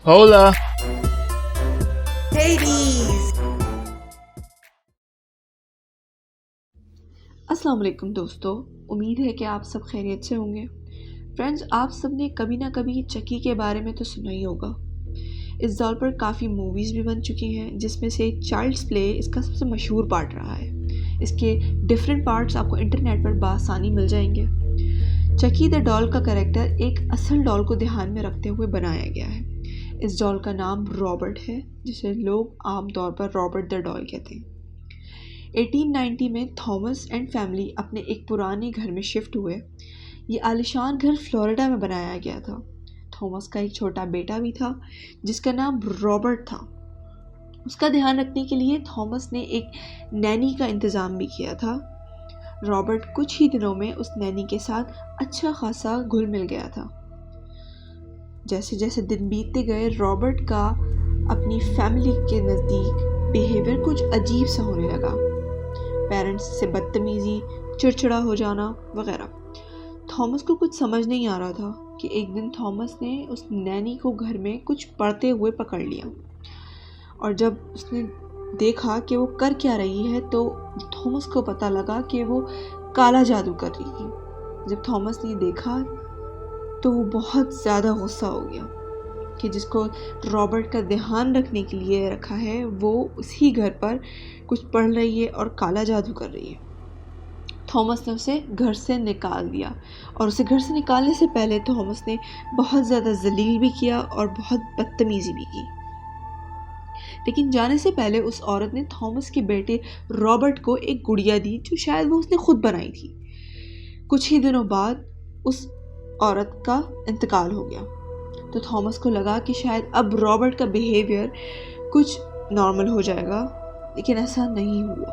Hola! Hades! अस्सलाम वालेकुम दोस्तों, उम्मीद है कि आप सब खैरियत से होंगे। फ्रेंड्स, आप सब ने कभी ना कभी चकी के बारे में तो सुना ही होगा। इस दौर पर काफ़ी मूवीज़ भी बन चुकी हैं, जिसमें से चाइल्ड्स प्ले इसका सबसे मशहूर पार्ट रहा है। इसके डिफरेंट पार्ट्स आपको इंटरनेट पर बासानी मिल जाएंगे। चकी द डॉल का कैरेक्टर एक असल डॉल को ध्यान में रखते हुए बनाया गया है। इस डॉल का नाम रॉबर्ट है, जिसे लोग आमतौर पर रॉबर्ट द डॉल कहते हैं। 1890 में थॉमस एंड फैमिली अपने एक पुराने घर में शिफ्ट हुए। ये आलिशान घर फ्लोरिडा में बनाया गया था। थॉमस का एक छोटा बेटा भी था जिसका नाम रॉबर्ट था। उसका ध्यान रखने के लिए थॉमस ने एक नैनी का इंतज़ाम भी किया था। रॉबर्ट कुछ ही दिनों में उस नैनी के साथ अच्छा खासा घुल मिल गया था। जैसे जैसे दिन बीतते गए, रॉबर्ट का अपनी फैमिली के नज़दीक बिहेवियर कुछ अजीब सा होने लगा। पेरेंट्स से बदतमीज़ी, चिड़चिड़ा हो जाना वगैरह। थॉमस को कुछ समझ नहीं आ रहा था कि एक दिन थॉमस ने उस नैनी को घर में कुछ पढ़ते हुए पकड़ लिया, और जब उसने देखा कि वो कर क्या रही है तो थॉमस को पता लगा कि वो काला जादू कर रही थी। जब थॉमस ने देखा तो वो बहुत ज़्यादा गुस्सा हो गया कि जिसको रॉबर्ट का ध्यान रखने के लिए रखा है वो उसी घर पर कुछ पढ़ रही है और काला जादू कर रही है। थॉमस ने उसे घर से निकाल दिया, और उसे घर से निकालने से पहले थॉमस ने बहुत ज़्यादा जलील भी किया और बहुत बदतमीज़ी भी की। लेकिन जाने से पहले उस औरत ने थॉमस के बेटे रॉबर्ट को एक गुड़िया दी जो शायद वो उसने खुद बनाई थी। कुछ ही दिनों बाद उस औरत का इंतकाल हो गया, तो थॉमस को लगा कि शायद अब रॉबर्ट का बिहेवियर कुछ नॉर्मल हो जाएगा, लेकिन ऐसा नहीं हुआ,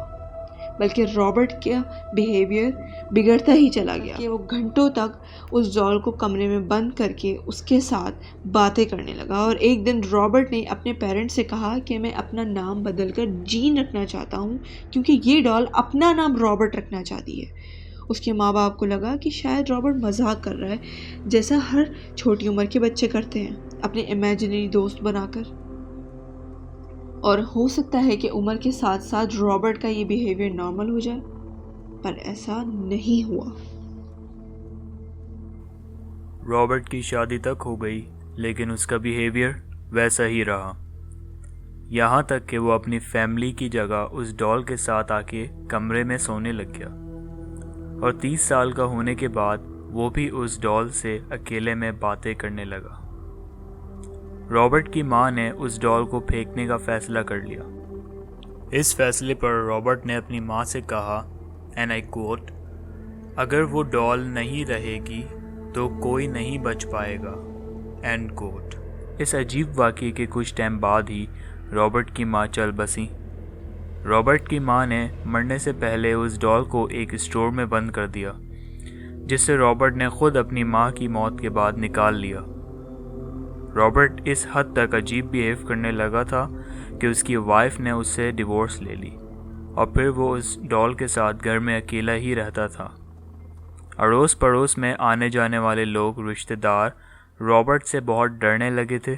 बल्कि रॉबर्ट का बिहेवियर बिगड़ता ही चला गया कि वो घंटों तक उस डॉल को कमरे में बंद करके उसके साथ बातें करने लगा। और एक दिन रॉबर्ट ने अपने पेरेंट्स से कहा कि मैं अपना नाम बदलकर जीन रखना चाहता हूँ, क्योंकि ये डॉल अपना नाम रॉबर्ट रखना चाहती है। उसके माँ बाप को लगा कि शायद रॉबर्ट मजाक कर रहा है, जैसा हर छोटी उम्र के बच्चे करते हैं, अपने इमेजिनरी दोस्त बनाकर। और हो सकता है कि उम्र के साथ साथ रॉबर्ट का ये बिहेवियर नॉर्मल हो जाए, पर ऐसा नहीं हुआ। रॉबर्ट की शादी तक हो गई, लेकिन उसका बिहेवियर वैसा ही रहा। यहाँ तक कि वो अपनी फैमिली की जगह उस डॉल के साथ आके कमरे में सोने लग गया, और 30 साल का होने के बाद वो भी उस डॉल से अकेले में बातें करने लगा। रॉबर्ट की माँ ने उस डॉल को फेंकने का फैसला कर लिया। इस फैसले पर रॉबर्ट ने अपनी माँ से कहा, एंड आई कोट, अगर वो डॉल नहीं रहेगी तो कोई नहीं बच पाएगा, एंड कोट। इस अजीब वाक़ये के कुछ टाइम बाद ही रॉबर्ट की माँ चल बसी। रॉबर्ट की माँ ने मरने से पहले उस डॉल को एक स्टोर में बंद कर दिया, जिससे रॉबर्ट ने खुद अपनी माँ की मौत के बाद निकाल लिया। रॉबर्ट इस हद तक अजीब बिहेव करने लगा था कि उसकी वाइफ ने उससे डिवोर्स ले ली, और फिर वो उस डॉल के साथ घर में अकेला ही रहता था। अड़ोस पड़ोस में आने जाने वाले लोग, रिश्तेदार रॉबर्ट से बहुत डरने लगे थे।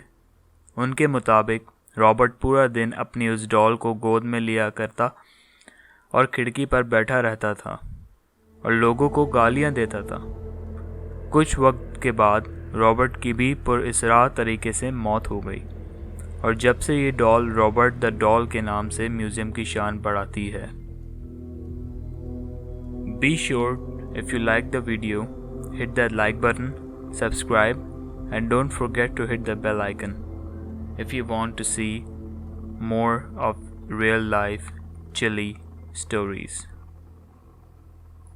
उनके मुताबिक रॉबर्ट पूरा दिन अपनी उस डॉल को गोद में लिया करता और खिड़की पर बैठा रहता था और लोगों को गालियां देता था। कुछ वक्त के बाद रॉबर्ट की भी पुरअसरार तरीके से मौत हो गई, और जब से ये डॉल रॉबर्ट द डॉल के नाम से म्यूज़ियम की शान बढ़ाती है। Be sure if you like the video, hit that like button, subscribe, and don't forget to hit the bell icon if you want to see more of real life chilly stories.